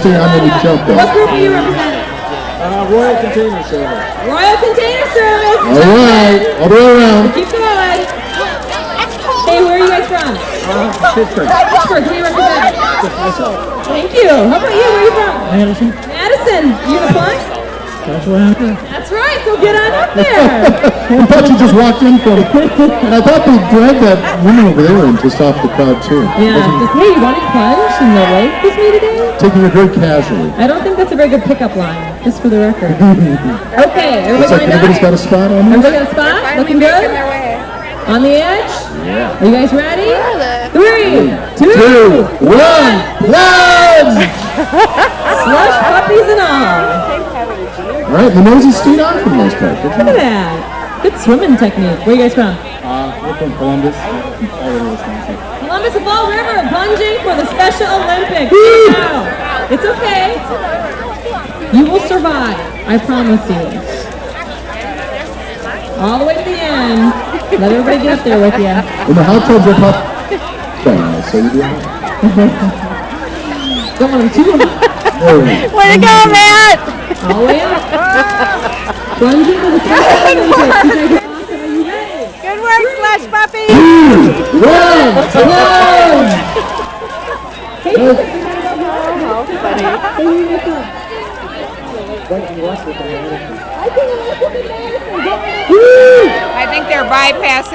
I'm going to jump in. What group are you representing? Royal Container Service. Royal Container Service. All right, all the way around. Keep going. Hey, where are you guys from? Pittsburgh. Pittsburgh. Who are you representing? Myself. Thank you. How about you? Where are you from? Madison. Madison. You gonna play? That's what happened. That's right. So get on up there. I thought you just walked in from, and I thought they dragged that woman over there in just off the crowd too. Yeah. Just, hey, you want to plunge in the lake with me today? Taking it very casually. I don't think that's a very good pickup line, just for the record. Okay, Looks like everybody everybody's got a spot on this. Everybody got a spot? Looking good? On the edge? Yeah. Are you guys ready? 3, 2, 2, 1, plunge! Slush puppies and all. All right, the nose is stayed on for the most part. Good Look at job. that. Good swimming technique. Where are you guys from? We're from Columbus. Already Wisconsin. Columbus of Fall River, plunging for the Special Olympics. Wow. It's okay. You will survive. I promise you. All the way to the end. Let everybody get up there with you. And the hot tubs are pop. So you do that. Don't want them too hot. Way to go, Matt! All the way up. Plunging for the Special Olympics. You guys are awesome. Are you ready? Good work, Slush Puppy! 2, 1, plunge! How funny. I think they're bypassing.